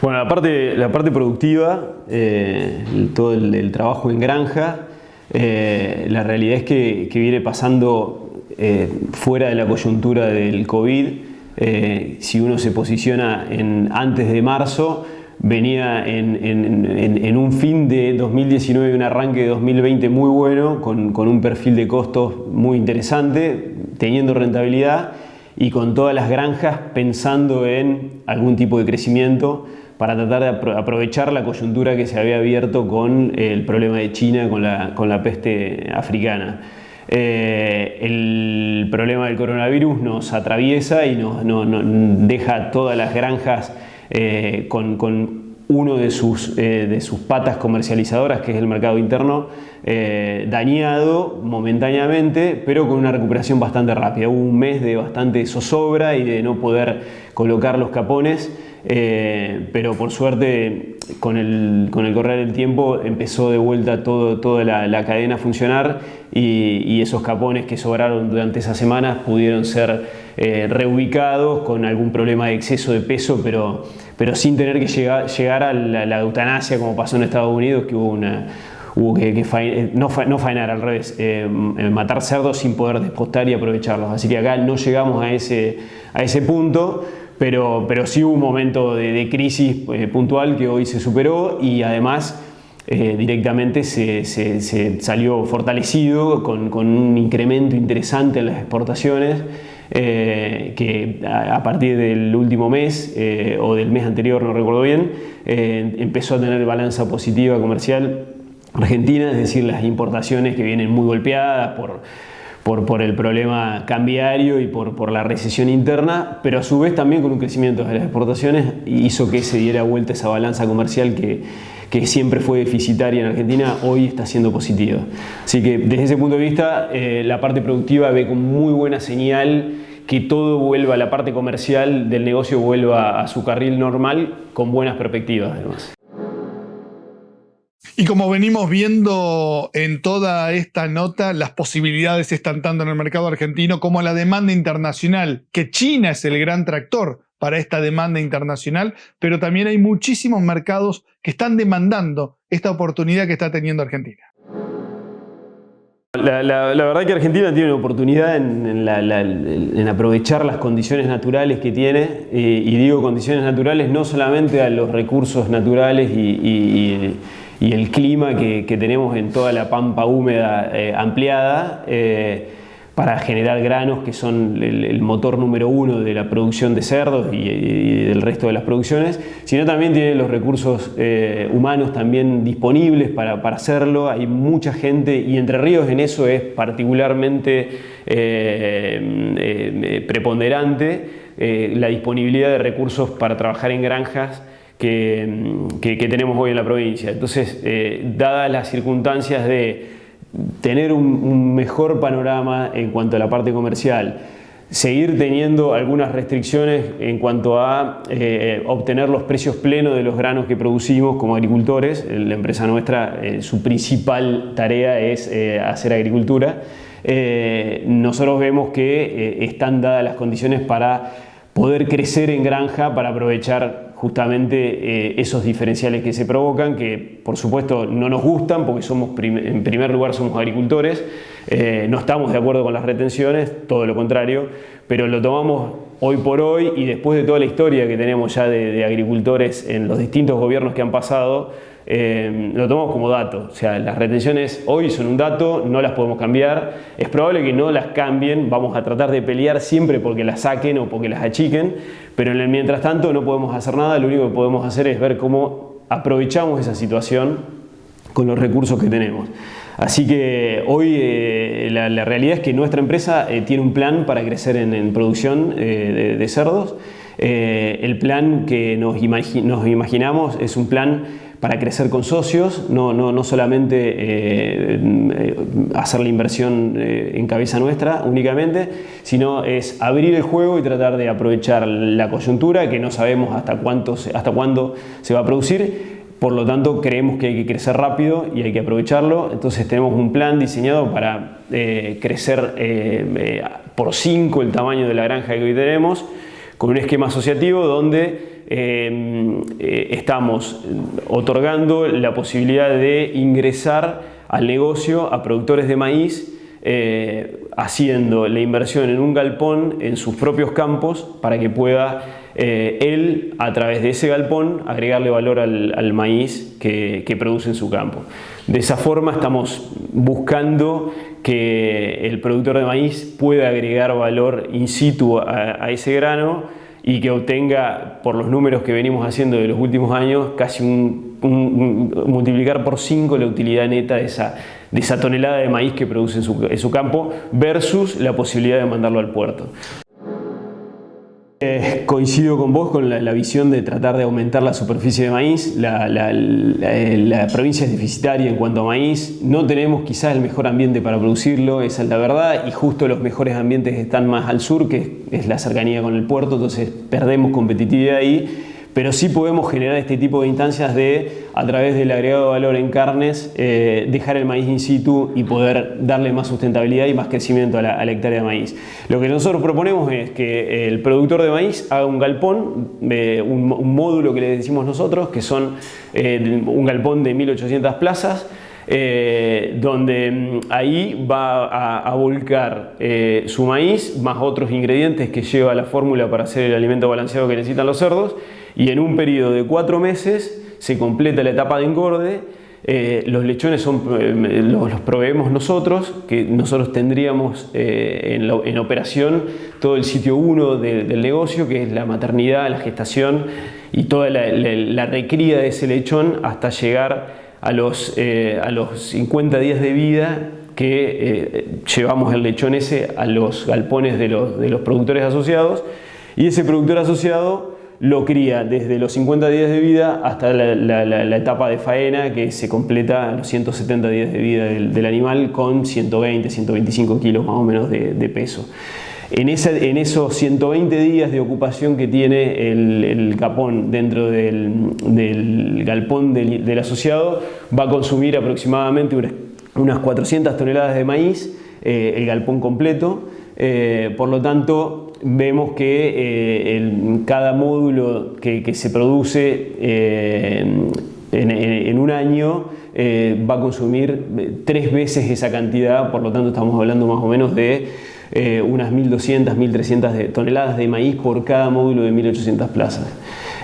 Bueno, la parte productiva, todo el trabajo en granja, la realidad es que viene pasando fuera de la coyuntura del COVID. Si uno se posiciona antes de marzo, venía en un fin de 2019 y un arranque de 2020 muy bueno, con un perfil de costos muy interesante, teniendo rentabilidad y con todas las granjas pensando en algún tipo de crecimiento para tratar de aprovechar la coyuntura que se había abierto con el problema de China, con la peste africana. El problema del coronavirus nos atraviesa y nos deja todas las granjas con uno de sus patas comercializadoras, que es el mercado interno, dañado momentáneamente, pero con una recuperación bastante rápida. Hubo un mes de bastante zozobra y de no poder colocar los capones, pero por suerte con el correr del tiempo empezó de vuelta toda la cadena a funcionar y esos capones que sobraron durante esas semanas pudieron ser reubicados con algún problema de exceso de peso, pero sin tener que llegar a la eutanasia como pasó en Estados Unidos, que hubo que no faenar, al revés, matar cerdos sin poder despostar y aprovecharlos. Así que acá no llegamos a ese punto, pero sí hubo un momento de crisis puntual que hoy se superó y además directamente se salió fortalecido con un incremento interesante en las exportaciones, que a partir del último mes o del mes anterior, no recuerdo bien, empezó a tener balanza positiva comercial Argentina, es decir, las importaciones que vienen muy golpeadas por el problema cambiario y por la recesión interna, pero a su vez también con un crecimiento de las exportaciones hizo que se diera vuelta esa balanza comercial que siempre fue deficitaria en Argentina, hoy está siendo positiva. Así que desde ese punto de vista, la parte productiva ve con muy buena señal que todo vuelva, la parte comercial del negocio vuelva a su carril normal con buenas perspectivas además. Y como venimos viendo en toda esta nota, las posibilidades están tanto en el mercado argentino como en la demanda internacional, que China es el gran tractor para esta demanda internacional, pero también hay muchísimos mercados que están demandando esta oportunidad que está teniendo Argentina. La verdad que Argentina tiene una oportunidad en aprovechar las condiciones naturales que tiene, y digo condiciones naturales no solamente a los recursos naturales y el clima que tenemos en toda la pampa húmeda ampliada, para generar granos que son el motor número uno de la producción de cerdos y del resto de las producciones, sino también tiene los recursos humanos también disponibles para hacerlo. Hay mucha gente y Entre Ríos en eso es particularmente preponderante, la disponibilidad de recursos para trabajar en granjas que tenemos hoy en la provincia. Entonces, dadas las circunstancias de tener un mejor panorama en cuanto a la parte comercial, seguir teniendo algunas restricciones en cuanto a obtener los precios plenos de los granos que producimos como agricultores. La empresa nuestra, su principal tarea es hacer agricultura. Nosotros vemos que están dadas las condiciones para poder crecer en granja, para aprovechar justamente esos diferenciales que se provocan, que por supuesto no nos gustan porque en primer lugar somos agricultores, no estamos de acuerdo con las retenciones, todo lo contrario, pero lo tomamos hoy por hoy y después de toda la historia que tenemos ya de agricultores en los distintos gobiernos que han pasado, lo tomamos como dato. O sea, las retenciones hoy son un dato, no las podemos cambiar, es probable que no las cambien, vamos a tratar de pelear siempre porque las saquen o porque las achiquen, pero en el mientras tanto no podemos hacer nada, lo único que podemos hacer es ver cómo aprovechamos esa situación con los recursos que tenemos. Así que hoy la realidad es que nuestra empresa tiene un plan para crecer en producción de cerdos. El plan que nos imaginamos es un plan para crecer con socios, no solamente hacer la inversión en cabeza nuestra únicamente, sino es abrir el juego y tratar de aprovechar la coyuntura que no sabemos hasta cuándo se va a producir. Por lo tanto, creemos que hay que crecer rápido y hay que aprovecharlo. Entonces tenemos un plan diseñado para crecer por 5 el tamaño de la granja que hoy tenemos, con un esquema asociativo donde estamos otorgando la posibilidad de ingresar al negocio a productores de maíz, haciendo la inversión en un galpón en sus propios campos para que pueda él, a través de ese galpón, agregarle valor al maíz que produce en su campo. De esa forma estamos buscando que el productor de maíz pueda agregar valor in situ a ese grano y que obtenga, por los números que venimos haciendo de los últimos años, casi multiplicar por 5 la utilidad neta de esa tonelada de maíz que produce en su campo versus la posibilidad de mandarlo al puerto. Coincido con vos con la visión de tratar de aumentar la superficie de maíz. La provincia es deficitaria en cuanto a maíz. No tenemos quizás el mejor ambiente para producirlo, esa es la verdad, y justo los mejores ambientes están más al sur, que es la cercanía con el puerto, entonces perdemos competitividad ahí. Pero sí podemos generar este tipo de instancias de, a través del agregado de valor en carnes, dejar el maíz in situ y poder darle más sustentabilidad y más crecimiento a la hectárea de maíz. Lo que nosotros proponemos es que el productor de maíz haga un galpón, un módulo que le decimos nosotros, que son un galpón de 1800 plazas, donde ahí va a volcar su maíz más otros ingredientes que lleva la fórmula para hacer el alimento balanceado que necesitan los cerdos, y en un periodo de 4 meses se completa la etapa de engorde. Los lechones los proveemos nosotros, que nosotros tendríamos en operación todo el sitio 1 del negocio, que es la maternidad, la gestación y toda la recría de ese lechón hasta llegar a los 50 días de vida que llevamos el lechón ese a los galpones de los productores asociados, y ese productor asociado lo cría desde los 50 días de vida hasta la etapa de faena, que se completa a los 170 días de vida del animal con 120, 125 kilos más o menos de peso. En esos 120 días de ocupación que tiene el capón dentro del galpón del asociado, va a consumir aproximadamente unas 400 toneladas de maíz, el galpón completo. Por lo tanto, vemos que cada módulo que se produce en un año va a consumir 3 veces esa cantidad. Por lo tanto, estamos hablando más o menos de unas 1.200, 1.300 toneladas de maíz por cada módulo de 1.800 plazas.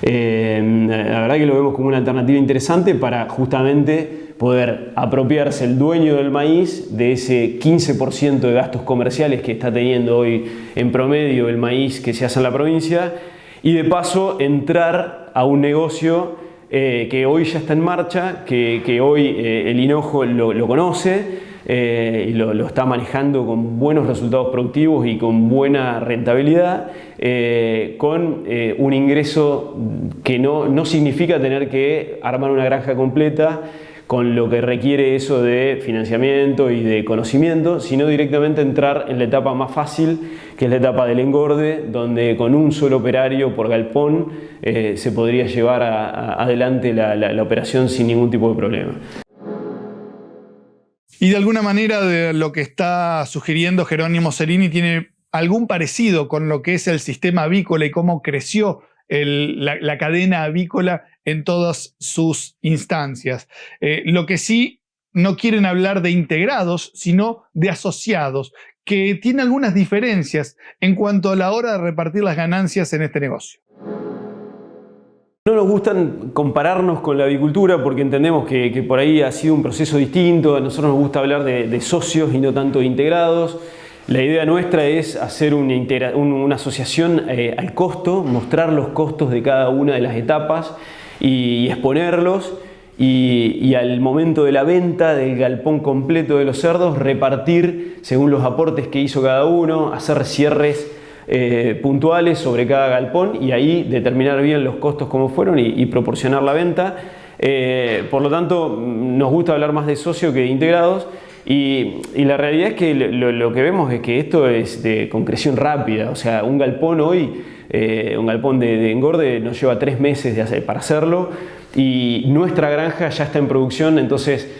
La verdad que lo vemos como una alternativa interesante para justamente poder apropiarse el dueño del maíz de ese 15% de gastos comerciales que está teniendo hoy en promedio el maíz que se hace en la provincia, y de paso entrar a un negocio que hoy ya está en marcha, que hoy el Hinojo lo conoce y lo está manejando con buenos resultados productivos y con buena rentabilidad, con un ingreso que no significa tener que armar una granja completa con lo que requiere eso de financiamiento y de conocimiento, sino directamente entrar en la etapa más fácil, que es la etapa del engorde, donde con un solo operario por galpón se podría llevar adelante la operación sin ningún tipo de problema. Y de alguna manera de lo que está sugiriendo Jerónimo Cerini tiene algún parecido con lo que es el sistema avícola y cómo creció la cadena avícola en todas sus instancias. Lo que sí no quieren hablar de integrados, sino de asociados, que tiene algunas diferencias en cuanto a la hora de repartir las ganancias en este negocio. No nos gustan compararnos con la avicultura porque entendemos que por ahí ha sido un proceso distinto. A nosotros nos gusta hablar de socios y no tanto de integrados. La idea nuestra es hacer una asociación al costo, mostrar los costos de cada una de las etapas y exponerlos, y al momento de la venta del galpón completo de los cerdos repartir según los aportes que hizo cada uno, hacer cierres puntuales sobre cada galpón y ahí determinar bien los costos como fueron y proporcionar la venta. Por lo tanto, nos gusta hablar más de socio que de integrados. Y la realidad es que lo que vemos es que esto es de concreción rápida. O sea, un galpón hoy, un galpón de engorde nos lleva 3 meses para hacerlo, y nuestra granja ya está en producción. Entonces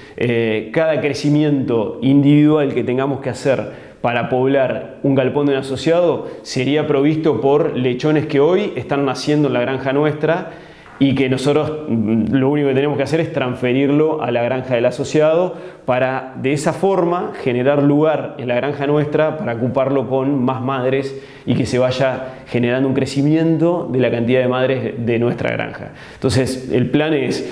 cada crecimiento individual que tengamos que hacer para poblar un galpón de un asociado sería provisto por lechones que hoy están naciendo en la granja nuestra y que nosotros lo único que tenemos que hacer es transferirlo a la granja del asociado para de esa forma generar lugar en la granja nuestra para ocuparlo con más madres y que se vaya generando un crecimiento de la cantidad de madres de nuestra granja. Entonces el plan es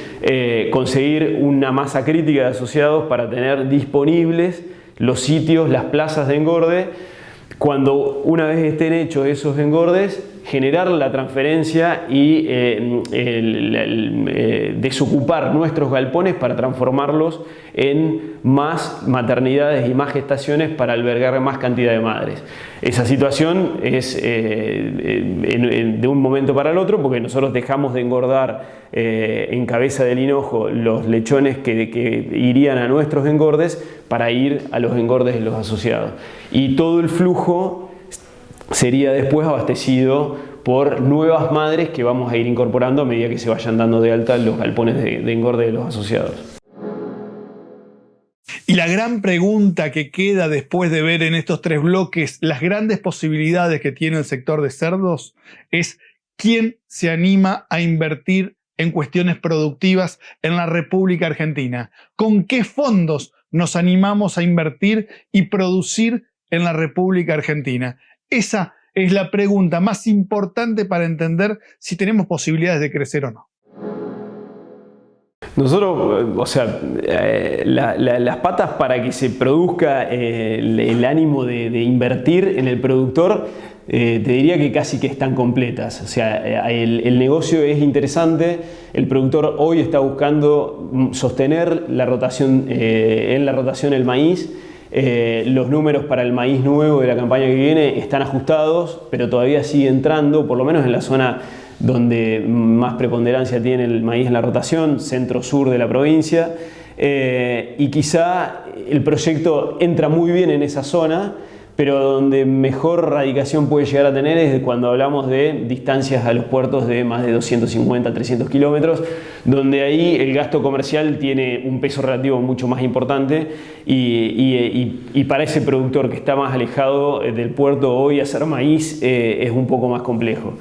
conseguir una masa crítica de asociados para tener disponibles los sitios, las plazas de engorde. Cuando una vez estén hechos esos engordes, generar la transferencia y desocupar nuestros galpones para transformarlos en más maternidades y más gestaciones para albergar más cantidad de madres. Esa situación es de un momento para el otro, porque nosotros dejamos de engordar en cabeza del hinojo los lechones que irían a nuestros engordes para ir a los engordes de los asociados. Y todo el flujo sería después abastecido por nuevas madres que vamos a ir incorporando a medida que se vayan dando de alta los galpones de engorde de los asociados. Y la gran pregunta que queda después de ver en estos 3 bloques las grandes posibilidades que tiene el sector de cerdos es ¿quién se anima a invertir en cuestiones productivas en la República Argentina? ¿Con qué fondos nos animamos a invertir y producir en la República Argentina? Esa es la pregunta más importante para entender si tenemos posibilidades de crecer o no. Nosotros, o sea, las patas para que se produzca el ánimo de invertir en el productor, te diría que casi que están completas. O sea, el negocio es interesante, el productor hoy está buscando sostener la rotación, en la rotación el maíz. Los números para el maíz nuevo de la campaña que viene están ajustados, pero todavía sigue entrando, por lo menos en la zona donde más preponderancia tiene el maíz en la rotación, centro-sur de la provincia, y quizá el proyecto entra muy bien en esa zona, pero donde mejor radicación puede llegar a tener es cuando hablamos de distancias a los puertos de más de 250 a 300 kilómetros, donde ahí el gasto comercial tiene un peso relativo mucho más importante y para ese productor que está más alejado del puerto hoy hacer maíz es un poco más complejo.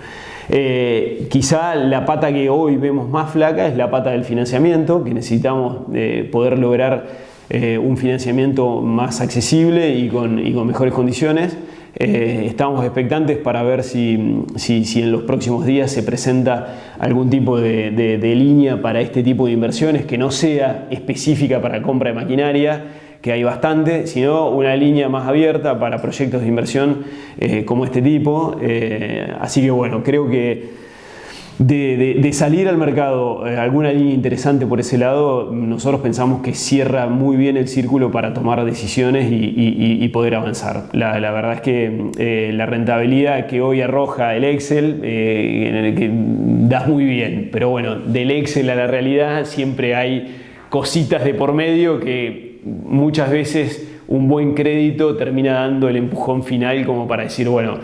Quizá la pata que hoy vemos más flaca es la pata del financiamiento, que necesitamos poder lograr un financiamiento más accesible y con mejores condiciones. Estamos expectantes para ver si en los próximos días se presenta algún tipo de línea para este tipo de inversiones que no sea específica para compra de maquinaria, que hay bastante, sino una línea más abierta para proyectos de inversión como este tipo. Así que bueno, creo que de salir al mercado alguna línea interesante por ese lado, nosotros pensamos que cierra muy bien el círculo para tomar decisiones y poder avanzar. La verdad es que la rentabilidad que hoy arroja el Excel que da muy bien, pero bueno, del Excel a la realidad siempre hay cositas de por medio que muchas veces un buen crédito termina dando el empujón final como para decir, bueno,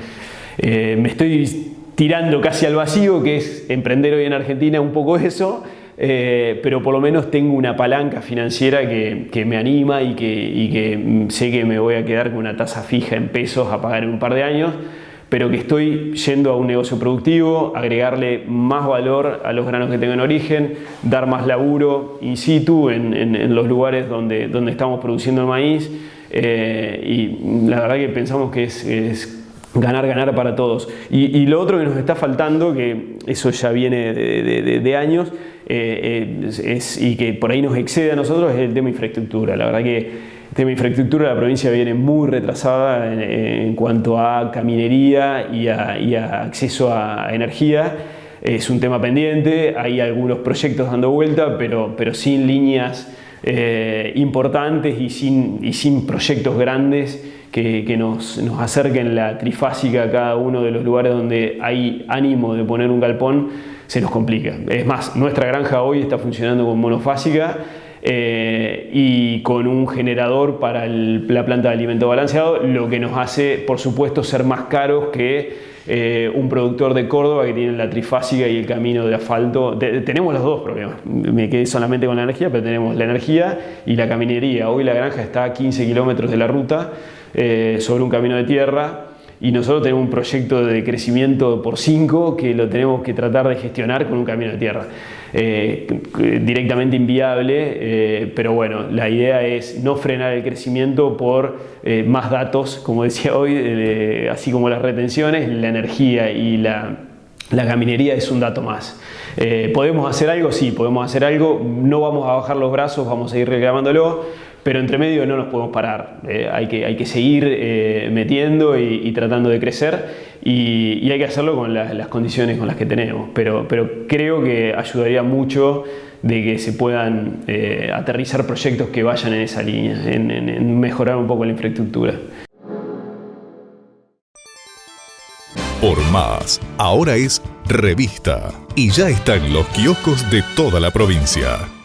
me estoy tirando casi al vacío, que es emprender hoy en Argentina un poco eso, pero por lo menos tengo una palanca financiera que me anima y que sé que me voy a quedar con una tasa fija en pesos a pagar en un par de años, pero que estoy yendo a un negocio productivo, agregarle más valor a los granos que tengo en origen, dar más laburo in situ en los lugares donde estamos produciendo el maíz, y la verdad que pensamos que es ganar para todos. Y lo otro que nos está faltando, que eso ya viene de años, y que por ahí nos excede a nosotros, es el tema infraestructura. La verdad que el tema infraestructura de la provincia viene muy retrasada en cuanto a caminería y a acceso a energía. Es un tema pendiente, hay algunos proyectos dando vuelta, pero sin líneas importantes y sin proyectos grandes que nos acerquen la trifásica a cada uno de los lugares donde hay ánimo de poner un galpón. Se nos complica. Es más, nuestra granja hoy está funcionando con monofásica y con un generador para la planta de alimento balanceado, lo que nos hace, por supuesto, ser más caros que un productor de Córdoba que tiene la trifásica y el camino de asfalto. Tenemos los dos problemas. Me quedé solamente con la energía, pero tenemos la energía y la caminería. Hoy la granja está a 15 kilómetros de la ruta, sobre un camino de tierra. Y nosotros tenemos un proyecto de crecimiento por 5 que lo tenemos que tratar de gestionar con un camino de tierra. Directamente inviable, pero bueno, la idea es no frenar el crecimiento por más datos, como decía hoy, así como las retenciones, la energía y la caminería es un dato más. ¿Podemos hacer algo? Sí, podemos hacer algo. No vamos a bajar los brazos, vamos a seguir reclamándolo. Pero entre medio no nos podemos parar, hay que seguir metiendo y tratando de crecer y hay que hacerlo con las condiciones con las que tenemos, pero creo que ayudaría mucho de que se puedan aterrizar proyectos que vayan en esa línea, en mejorar un poco la infraestructura. Por Más, ahora es revista y ya está en los kioscos de toda la provincia.